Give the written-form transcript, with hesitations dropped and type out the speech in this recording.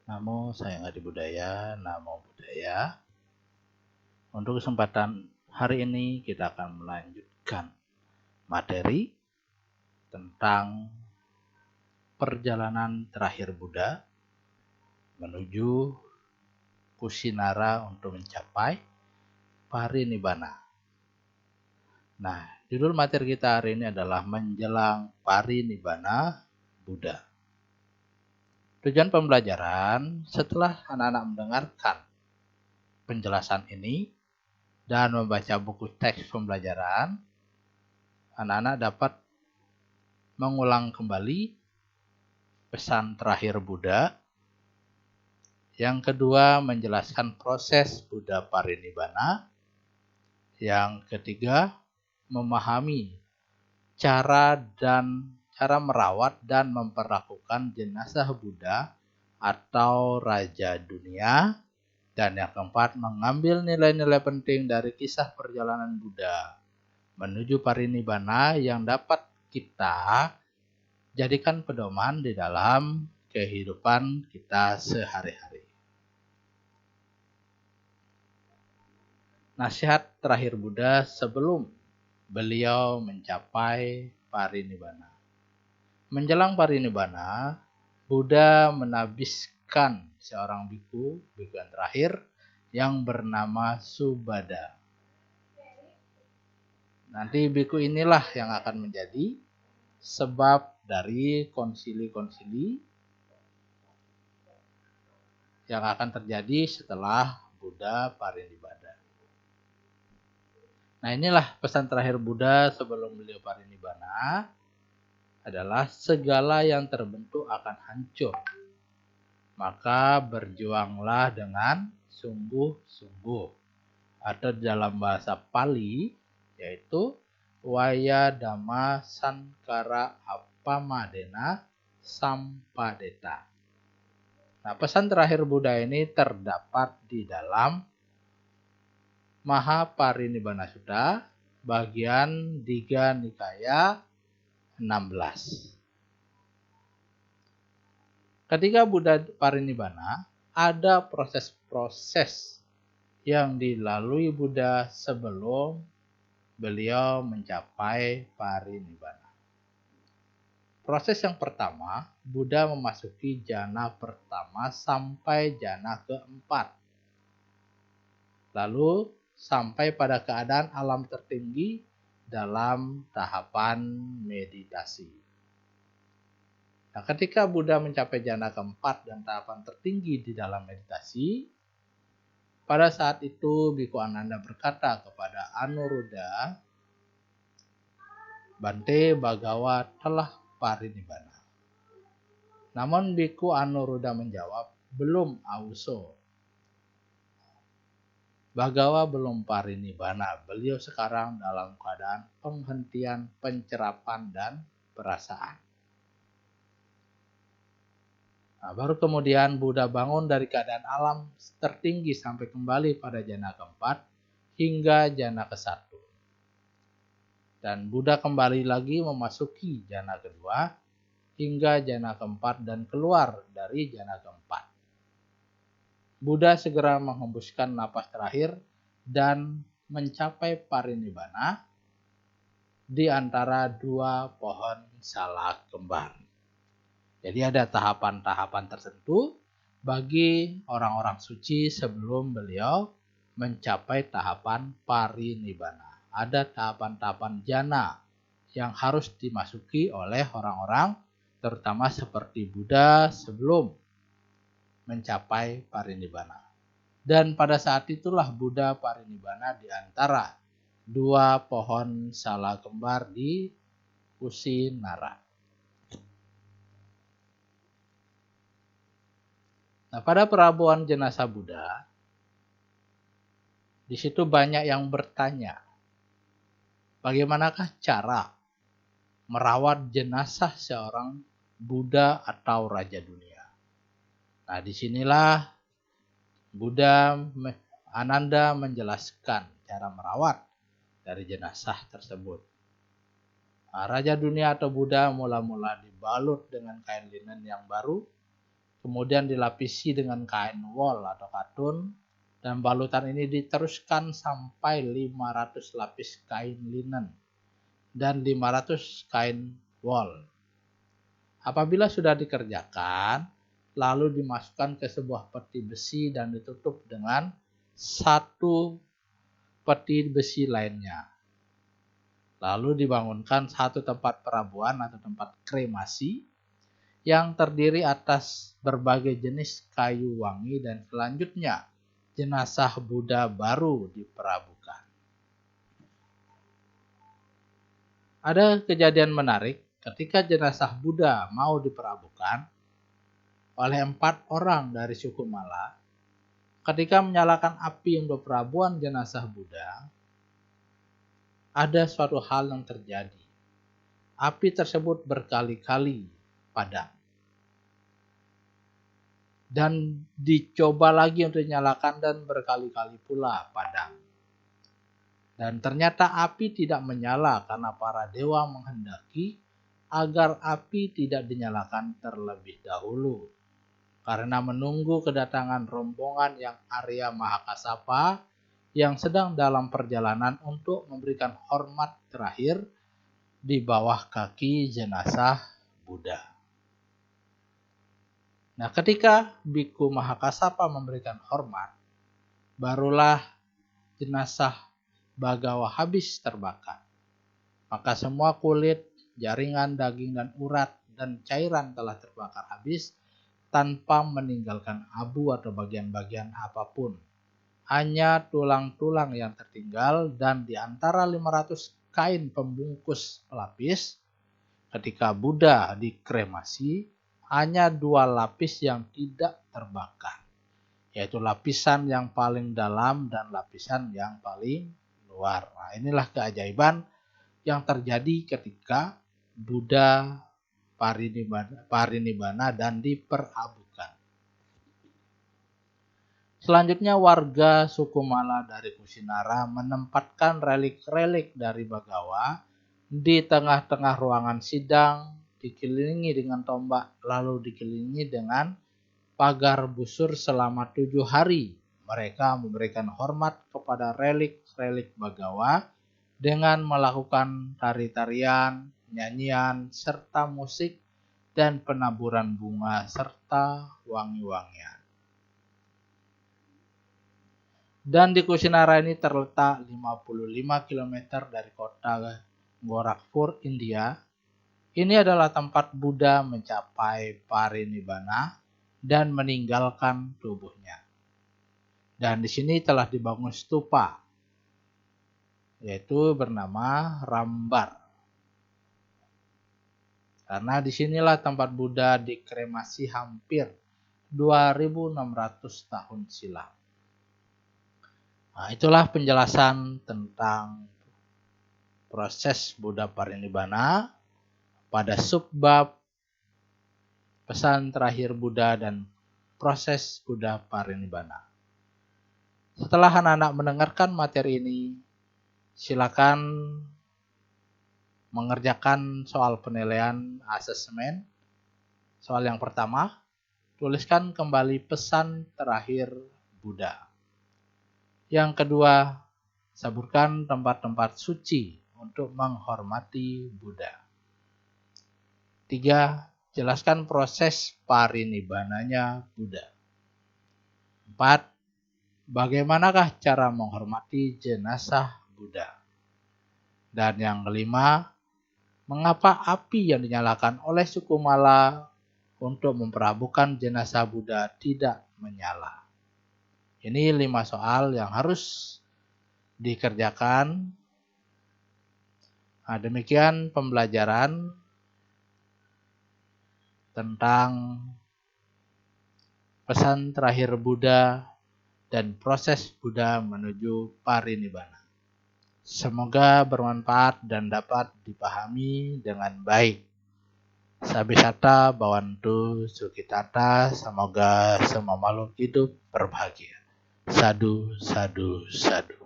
Namo Sayang Adi Budaya, Namo Buddhaya. Untuk kesempatan hari ini kita akan melanjutkan materi tentang perjalanan terakhir Buddha menuju Kusinara untuk mencapai Parinibbana. Nah, judul materi kita hari ini adalah menjelang Parinibbana Buddha. Tujuan pembelajaran, setelah anak-anak mendengarkan penjelasan ini dan membaca buku teks pembelajaran, anak-anak dapat mengulang kembali pesan terakhir Buddha. Yang kedua, menjelaskan proses Buddha Parinibbana. Yang ketiga, memahami cara merawat dan memperlakukan jenazah Buddha atau Raja Dunia. Dan yang keempat, mengambil nilai-nilai penting dari kisah perjalanan Buddha menuju Parinibbana yang dapat kita jadikan pedoman di dalam kehidupan kita sehari-hari. Nasihat terakhir Buddha sebelum beliau mencapai Parinibbana. Menjelang Parinibbana, Buddha menabiskan seorang biku yang terakhir yang bernama Subhada. Nanti biku inilah yang akan menjadi sebab dari konsili-konsili yang akan terjadi setelah Buddha Parinibbana. Nah, inilah pesan terakhir Buddha sebelum beliau Parinibbana adalah segala yang terbentuk akan hancur. Maka berjuanglah dengan sungguh-sungguh. Atau dalam bahasa Pali yaitu Waya Dhamma Sankara Appamadena Sampadeta. Nah, pesan terakhir Buddha ini terdapat di dalam Mahaparinibbana Sutta bagian Digha Nikaya 16. Ketika Buddha Parinibbana, ada proses-proses yang dilalui Buddha sebelum beliau mencapai Parinibbana. Proses yang pertama, Buddha memasuki jana pertama sampai jana keempat. Lalu sampai pada keadaan alam tertinggi dalam tahapan meditasi. Nah, ketika Buddha mencapai jana keempat dan tahapan tertinggi di dalam meditasi, pada saat itu Biku Ananda berkata kepada Anuruddha, Bante Bhagawa telah Parinibbana. Namun Biku Anuruddha menjawab, belum Auso. Bhagawa belum Parinibbana. Beliau sekarang dalam keadaan penghentian pencerapan dan perasaan. Nah, baru kemudian Buddha bangun dari keadaan alam tertinggi sampai kembali pada jana keempat hingga jana ke-1. Dan Buddha kembali lagi memasuki jana kedua hingga jana keempat dan keluar dari jana keempat. Buddha segera menghembuskan napas terakhir dan mencapai Parinibbana di antara dua pohon salak kembar. Jadi ada tahapan-tahapan tertentu bagi orang-orang suci sebelum beliau mencapai tahapan Parinibbana. Ada tahapan-tahapan jana yang harus dimasuki oleh orang-orang terutama seperti Buddha sebelum mencapai Parinibbana. Dan pada saat itulah Buddha Parinibbana di antara dua pohon salak kembar di Kusinara. Nah, pada perabuan jenazah Buddha, di situ banyak yang bertanya, bagaimanakah cara merawat jenazah seorang Buddha atau Raja Dunia? Nah, disinilah Buddha Ananda menjelaskan cara merawat dari jenazah tersebut. Nah, Raja Dunia atau Buddha mula-mula dibalut dengan kain linen yang baru, kemudian dilapisi dengan kain wol atau katun, dan balutan ini diteruskan sampai 500 lapis kain linen dan 500 kain wol. Apabila sudah dikerjakan, lalu dimasukkan ke sebuah peti besi dan ditutup dengan satu peti besi lainnya. Lalu dibangunkan satu tempat perabuan atau tempat kremasi yang terdiri atas berbagai jenis kayu wangi, dan selanjutnya jenazah Buddha baru diperabukan. Ada kejadian menarik ketika jenazah Buddha mau diperabukan oleh 4 orang dari suku Mala. Ketika menyalakan api untuk perabuan jenazah Buddha, ada suatu hal yang terjadi. Api tersebut berkali-kali padam. Dan dicoba lagi untuk dinyalakan dan berkali-kali pula padam. Dan ternyata api tidak menyala karena para dewa menghendaki agar api tidak dinyalakan terlebih dahulu. Karena menunggu kedatangan rombongan yang Arya Mahakasapa yang sedang dalam perjalanan untuk memberikan hormat terakhir di bawah kaki jenazah Buddha. Nah, ketika Biku Mahakasapa memberikan hormat, barulah jenazah Bagawa habis terbakar. Maka semua kulit, jaringan, daging, dan urat dan cairan telah terbakar habis tanpa meninggalkan abu atau bagian-bagian apapun. Hanya tulang-tulang yang tertinggal, dan di antara 500 kain pembungkus pelapis ketika Buddha dikremasi, hanya 2 lapis yang tidak terbakar, yaitu lapisan yang paling dalam dan lapisan yang paling luar. Nah, inilah keajaiban yang terjadi ketika Buddha parinibbana dan diperabukan. Selanjutnya warga suku Mala dari Kusinara menempatkan relik-relik dari Bagawa di tengah-tengah ruangan sidang, dikelilingi dengan tombak, lalu dikelilingi dengan pagar busur selama 7 hari. Mereka memberikan hormat kepada relik-relik Bagawa dengan melakukan tari-tarian, nyanyian, serta musik dan penaburan bunga serta wangi-wangian. Dan di Kusinara ini terletak 55 km dari kota Gorakhpur, India. Ini adalah tempat Buddha mencapai parinibbana dan meninggalkan tubuhnya. Dan di sini telah dibangun stupa, yaitu bernama Rambar. Karena disinilah tempat Buddha dikremasi hampir 2600 tahun silam. Nah, itulah penjelasan tentang proses Buddha parinibbana pada subbab pesan terakhir Buddha dan proses Buddha parinibbana. Setelah anak-anak mendengarkan materi ini, silakan mengerjakan soal penilaian asesmen. Soal yang pertama, tuliskan kembali pesan terakhir Buddha. Yang kedua, sebutkan tempat-tempat suci untuk menghormati Buddha. 3. Jelaskan proses parinibbananya Buddha. 4. Bagaimanakah cara menghormati jenazah Buddha? Dan yang kelima, mengapa api yang dinyalakan oleh suku Mala untuk memperabukan jenazah Buddha tidak menyala? Ini 5 soal yang harus dikerjakan. Nah, demikian pembelajaran tentang pesan terakhir Buddha dan proses Buddha menuju parinibbana. Semoga bermanfaat dan dapat dipahami dengan baik. Sabisata Bhavantu Sukhitata, semoga semua makhluk hidup berbahagia. Sadu, sadu, sadu.